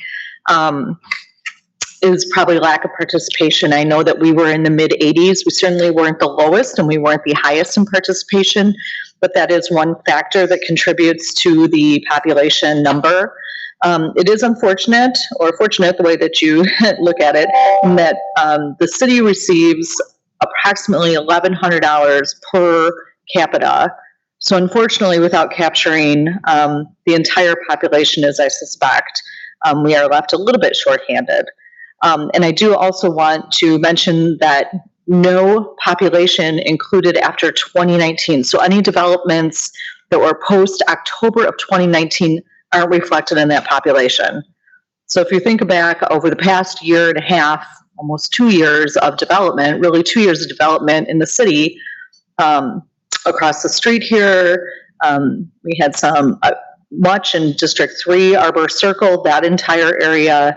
S2: is probably lack of participation. I know that we were in the mid 80s. We certainly weren't the lowest and we weren't the highest in participation, but that is one factor that contributes to the population number. It is unfortunate, or fortunate the way that you look at it, in that the city receives approximately $1,100 per capita. So unfortunately, without capturing the entire population, as I suspect, we are left a little bit shorthanded. And I do also want to mention that no population included after 2019. So any developments that were post October of 2019 aren't reflected in that population. So if you think back over the past year and a half, almost 2 years of development, really 2 years of development in the city, across the street here, we had some, much in District 3, Arbor Circle, that entire area,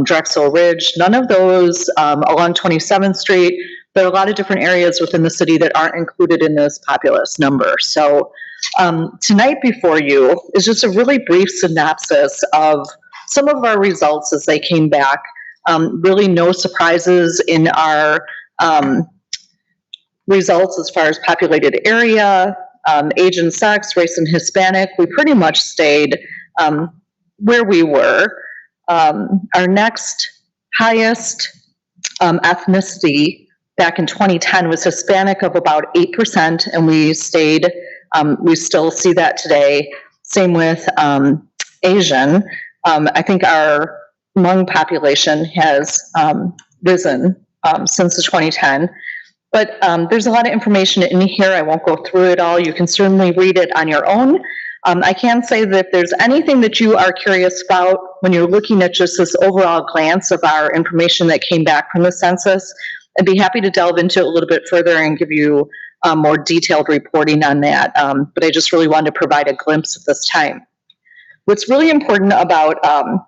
S2: Drexel Ridge, none of those along 27th Street. There are a lot of different areas within the city that aren't included in this populous number. So tonight before you is just a really brief synopsis of some of our results as they came back. Really no surprises in our results as far as populated area, age and sex, race and Hispanic. We pretty much stayed where we were. Our next highest ethnicity back in 2010 was Hispanic of about 8%, and we stayed, we still see that today. Same with Asian. I think our Hmong population has risen since the 2010. But there's a lot of information in here. I won't go through it all. You can certainly read it on your own. I can say that if there's anything that you are curious about when you're looking at just this overall glance of our information that came back from the census, I'd be happy to delve into it a little bit further and give you more detailed reporting on that. But I just really wanted to provide a glimpse at this time. What's really important about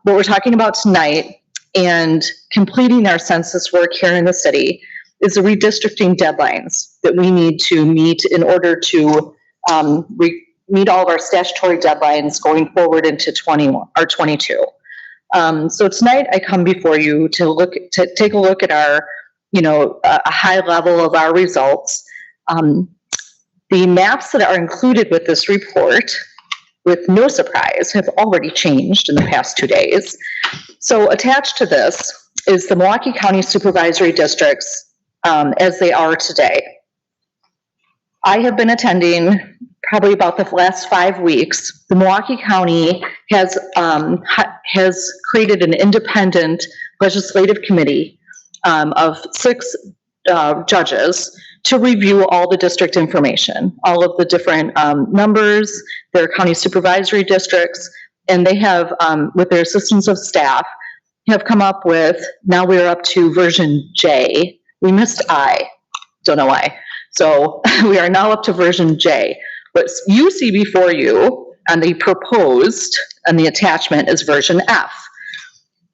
S2: what we're talking about tonight and completing our census work here in the city is the redistricting deadlines that we need to meet in order to meet all of our statutory deadlines going forward into 21 or 22. So tonight I come before you to take a look at our, a high level of our results. The maps that are included with this report, with no surprise, have already changed in the past 2 days. So attached to this is the Milwaukee County Supervisory Districts as they are today. I have been attending probably about the last 5 weeks. The Milwaukee County has created an independent legislative committee of 6 judges to review all the district information, all of the different numbers, their county supervisory districts, and they have, with their assistance of staff, have come up with, now we're up to version J. We missed I, don't know why. So we are now up to version J. What you see before you on the proposed and the attachment is version F.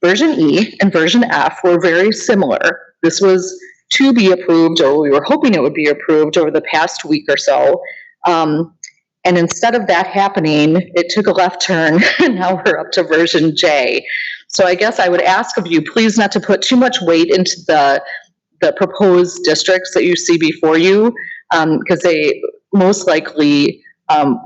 S2: Version E and version F were very similar. This was to be approved, or we were hoping it would be approved over the past week or so. And instead of that happening, it took a left turn, and now we're up to version J. So I guess I would ask of you, please not to put too much weight into the proposed districts that you see before you, because they most likely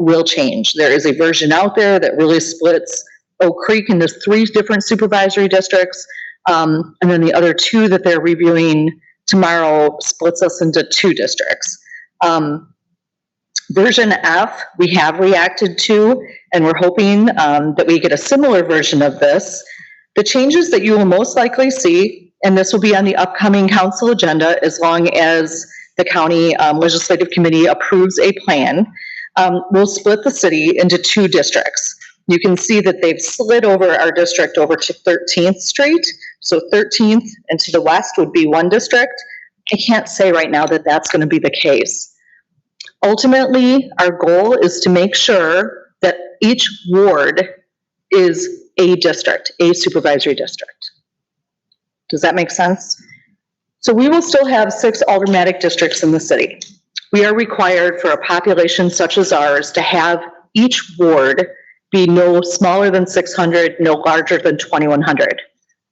S2: will change. There is a version out there that really splits Oak Creek into 3 different supervisory districts, and then the other 2 that they're reviewing tomorrow splits us into 2 districts. Version F, we have reacted to, and we're hoping that we get a similar version of this. The changes that you will most likely see, and this will be on the upcoming council agenda as long as the county legislative committee approves a plan, will split the city into 2 districts. You can see that they've slid over our district over to 13th Street. So 13th and to the west would be 1 district. I can't say right now that that's going to be the case. Ultimately, our goal is to make sure that each ward is a district, a supervisory district. Does that make sense? So we will still have 6 aldermanic districts in the city. We are required for a population such as ours to have each ward be no smaller than 600, no larger than 2,100.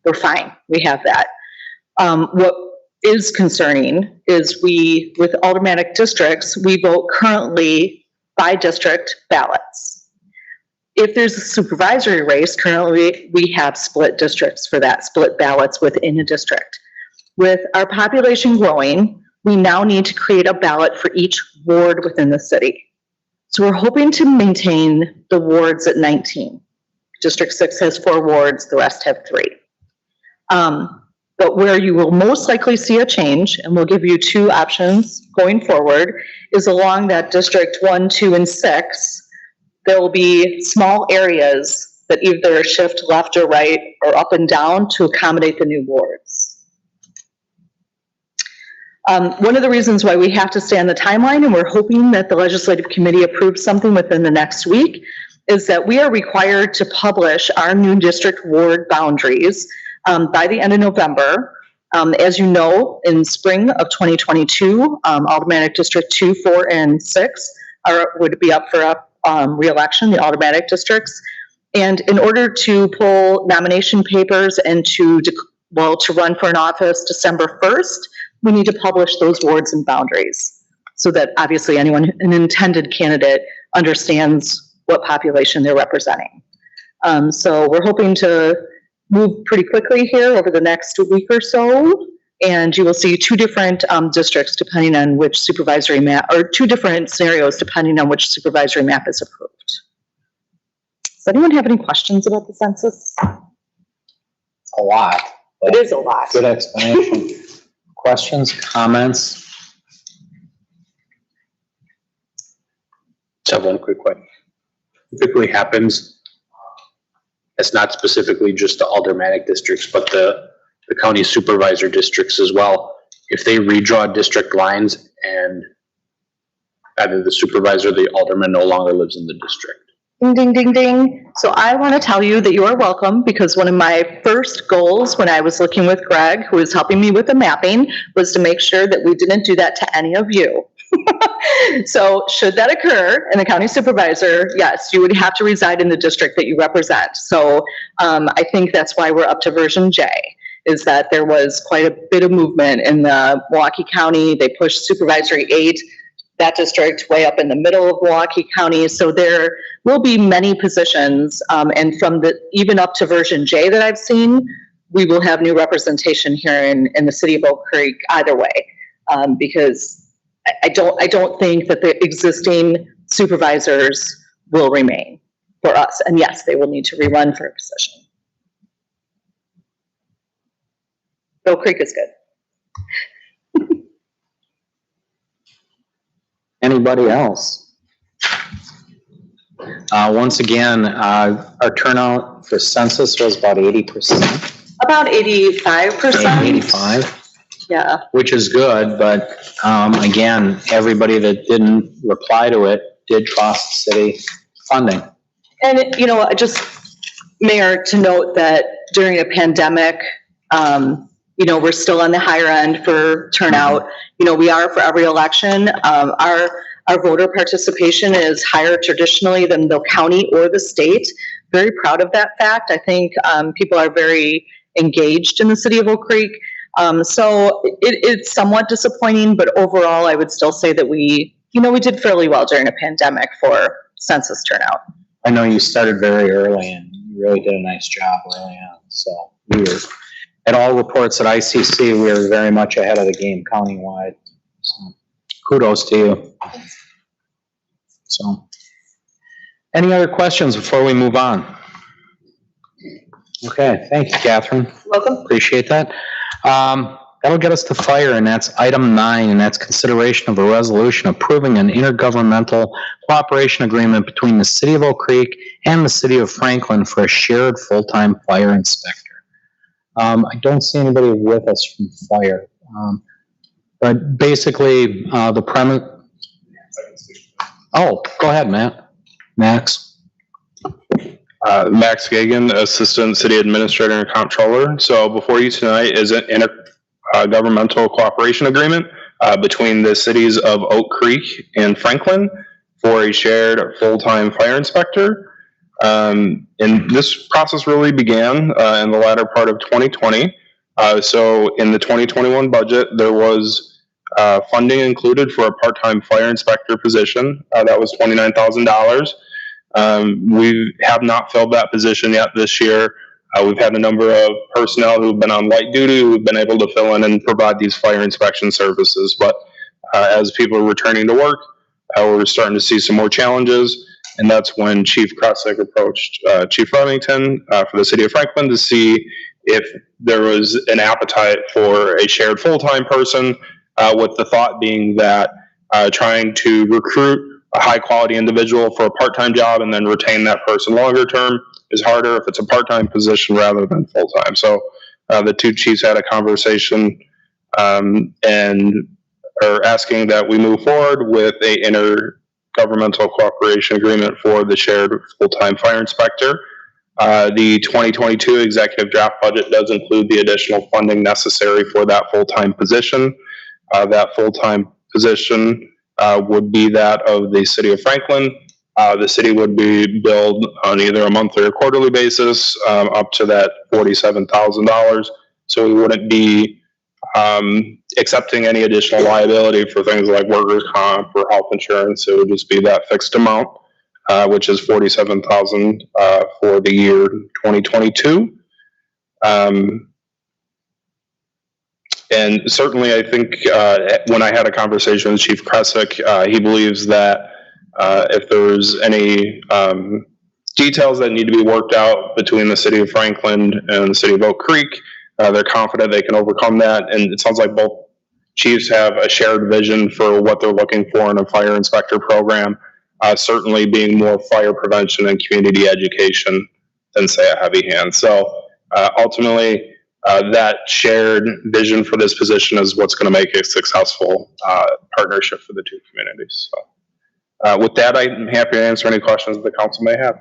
S2: We're fine, we have that. What is concerning is with aldermanic districts, we vote currently by district ballots. If there's a supervisory race, currently we have split districts for that, split ballots within a district. With our population growing, we now need to create a ballot for each ward within the city. So we're hoping to maintain the wards at 19. District 6 has 4 wards, the rest have 3. But where you will most likely see a change, and we'll give you 2 options going forward, is along that District 1, 2, and 6. There will be small areas that either shift left or right or up and down to accommodate the new wards. One of the reasons why we have to stay on the timeline, and we're hoping that the legislative committee approves something within the next week, is that we are required to publish our new district ward boundaries by the end of November. As you know, in spring of 2022, Aldermanic District 2, 4, and 6 would be up for re-election, the Aldermanic districts. And in order to pull nomination papers and to run for an office December 1st, we need to publish those wards and boundaries so that obviously an intended candidate understands what population they're representing. So we're hoping to move pretty quickly here over the next week or so, and you will see two different districts depending on which supervisory map, or two different scenarios depending on which supervisory map is approved. Does anyone have any questions about the census?
S1: A lot.
S2: It is a lot.
S1: Good explanation. Questions, comments?
S7: Just have one quick question. Typically happens, it's not specifically just the aldermanic districts, but the county supervisor districts as well. If they redraw district lines and either the supervisor or the alderman no longer lives in the district.
S2: Ding, ding, ding, ding. So I want to tell you that you are welcome, because one of my first goals when I was looking with Greg, who was helping me with the mapping, was to make sure that we didn't do that to any of you. So should that occur in the county supervisor, yes, you would have to reside in the district that you represent. So I think that's why we're up to version J, is that there was quite a bit of movement in the Milwaukee County. They pushed Supervisory 8, that district, way up in the middle of Milwaukee County. So there will be many positions, and from even up to version J that I've seen, we will have new representation here in the city of Oak Creek either way, because I don't think that the existing supervisors will remain for us. And yes, they will need to rerun for a position. Oak Creek is good.
S1: Anybody else? Once again, our turnout for census was about 80%.
S2: About 85%.
S1: 85.
S2: Yeah.
S1: Which is good, but again, everybody that didn't reply to it did cost the city funding.
S2: And, just, Mayor, to note that during a pandemic, we're still on the higher end for turnout. We are for every election. Our voter participation is higher traditionally than the county or the state. Very proud of that fact. I think people are very engaged in the city of Oak Creek. So it's somewhat disappointing, but overall, I would still say that we did fairly well during a pandemic for census turnout.
S1: I know you started very early and you really did a nice job early on. So we were, at all reports at ICC, we were very much ahead of the game countywide. So kudos to you. So, any other questions before we move on? Okay, thank you, Catherine.
S2: Welcome.
S1: Appreciate that. That'll get us to fire, and that's item 9, and that's consideration of a resolution approving an intergovernmental cooperation agreement between the city of Oak Creek and the city of Franklin for a shared full-time fire inspector. I don't see anybody with us from fire, but basically the premise. Oh, go ahead, Max.
S12: Max Gagan, Assistant City Administrator and Comptroller. So before you tonight is an intergovernmental cooperation agreement between the cities of Oak Creek and Franklin for a shared full-time fire inspector. And this process really began in the latter part of 2020. So in the 2021 budget, there was funding included for a part-time fire inspector position. That was $29,000. We have not filled that position yet this year. We've had a number of personnel who've been on light duty who've been able to fill in and provide these fire inspection services. But as people are returning to work, we're starting to see some more challenges. And that's when Chief Kresick approached Chief Remington for the city of Franklin to see if there was an appetite for a shared full-time person, with the thought being that trying to recruit a high-quality individual for a part-time job and then retain that person longer term is harder if it's a part-time position rather than full-time. So the two chiefs had a conversation and are asking that we move forward with a intergovernmental cooperation agreement for the shared full-time fire inspector. The 2022 executive draft budget does include the additional funding necessary for that full-time position. That full-time position would be that of the city of Franklin. The city would be billed on either a monthly or quarterly basis up to that $47,000. So we wouldn't be accepting any additional liability for things like workers' comp or health insurance. It would just be that fixed amount, which is $47,000 for the year 2022. And certainly, I think when I had a conversation with Chief Kresick, he believes that if there's any details that need to be worked out between the city of Franklin and the city of Oak Creek, they're confident they can overcome that. And it sounds like both chiefs have a shared vision for what they're looking for in a fire inspector program, certainly being more fire prevention and community education than, say, a heavy hand. So ultimately, that shared vision for this position is what's going to make a successful partnership for the two communities. So with that, I'm happy to answer any questions the council may have.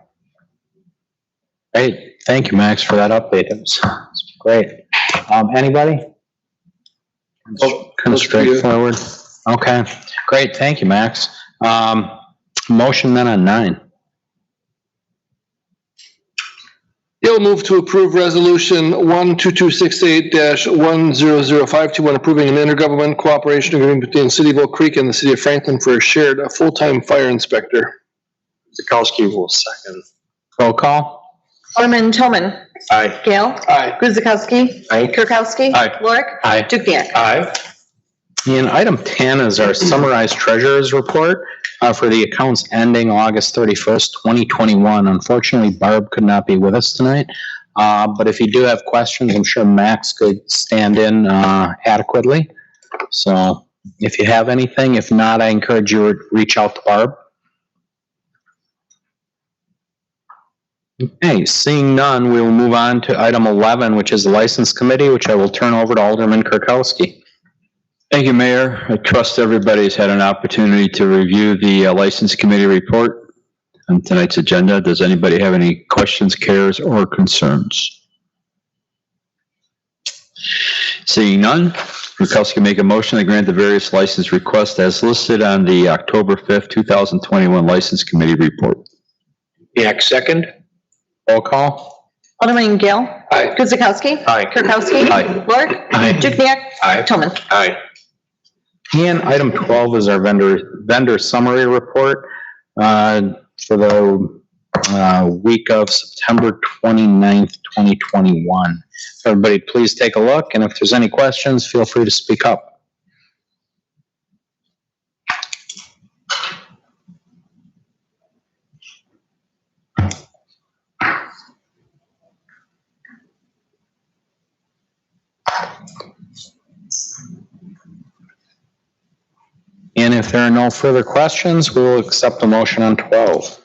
S1: Great. Thank you, Max, for that update. It's great. Anybody? Kind of straightforward. Okay, great. Thank you, Max. Motion then on 9.
S8: Gail move to approve resolution 12268-10052, approving an intergovernmental cooperation agreement between the city of Oak Creek and the city of Franklin for a shared full-time fire inspector.
S10: Guzekowski will second.
S1: Roll call.
S2: Alderman Toman.
S10: Aye.
S2: Gale.
S8: Aye.
S2: Guzekowski.
S10: Aye.
S2: Kirkowski.
S10: Aye.
S2: Lorik.
S1: Aye.
S2: Dukenyak.
S10: Aye.
S1: And item 10 is our summarized treasurer's report for the accounts ending August 31st, 2021. Unfortunately, Barb could not be with us tonight, but if you do have questions, I'm sure Max could stand in adequately. So if you have anything, if not, I encourage you to reach out to Barb. Okay, seeing none, we will move on to item 11, which is the License Committee, which I will turn over to Alderman Kirkowski.
S4: Thank you, Mayor. I trust everybody's had an opportunity to review the License Committee report on tonight's agenda. Does anybody have any questions, cares, or concerns? Seeing none, Kirkowski make a motion to grant the various license requests as listed on the October 5th, 2021 License Committee report.
S10: Dukenyak, second.
S1: Roll call.
S2: Alderman Gale.
S10: Aye.
S2: Guzekowski.
S10: Aye.
S2: Kirkowski.
S1: Aye.
S2: Lorik.
S1: Aye.
S2: Dukenyak.
S10: Aye.
S2: Toman.
S10: Aye.
S1: And item 12 is our vendor summary report for the week of September 29th, 2021. Everybody, please take a look, and if there's any questions, feel free to speak up. And if there are no further questions, we will accept the motion on 12.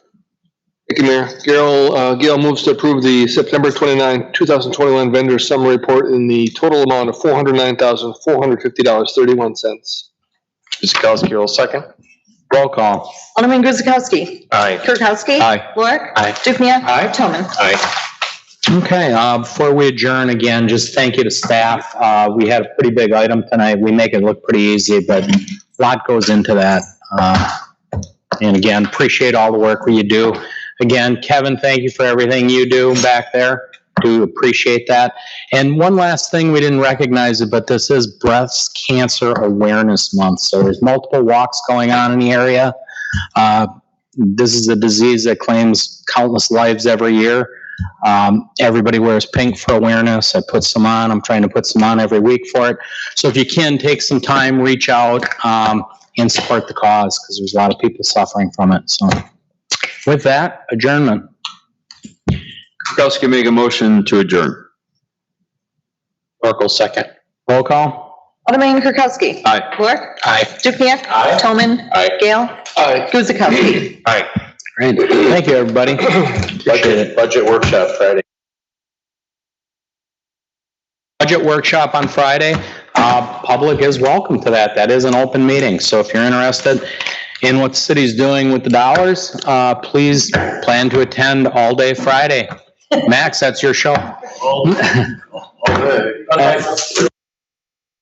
S8: Thank you, Mayor. Gail moves to approve the September 29, 2021 vendor summary report in the total amount of $409,450.31.
S10: Guzekowski will second.
S1: Roll call.
S2: Alderman Guzekowski.
S10: Aye.
S2: Kirkowski.
S1: Aye.
S2: Lorik.
S1: Aye.
S2: Dukenyak.
S10: Aye.
S2: Toman.
S10: Aye.
S1: Okay, before we adjourn, again, just thank you to staff. We had a pretty big item tonight. We make it look pretty easy, but a lot goes into that. And again, appreciate all the work you do. Again, Kevin, thank you for everything you do back there. Do appreciate that. And one last thing, we didn't recognize it, but this is Breast Cancer Awareness Month. So there's multiple walks going on in the area. This is a disease that claims countless lives every year. Everybody wears pink for awareness. I put some on. I'm trying to put some on every week for it. So if you can, take some time, reach out, and support the cause, because there's a lot of people suffering from it. So with that, adjournment.
S4: Kirkowski make a motion to adjourn.
S10: Oracle second.
S1: Roll call.
S2: Alderman Kirkowski.
S4: Aye.
S2: Lorik.
S10: Aye.
S2: Dukenyak.
S10: Aye.
S2: Toman.
S10: Aye.
S2: Gale.
S8: Aye.
S2: Guzekowski.
S10: Aye.
S1: Great. Thank you, everybody. Appreciate it.
S10: Budget workshop Friday.
S1: Budget workshop on Friday. Public is welcome to that. That is an open meeting. So if you're interested in what the city's doing with the dollars, please plan to attend all day Friday. Max, that's your show.
S8: All day.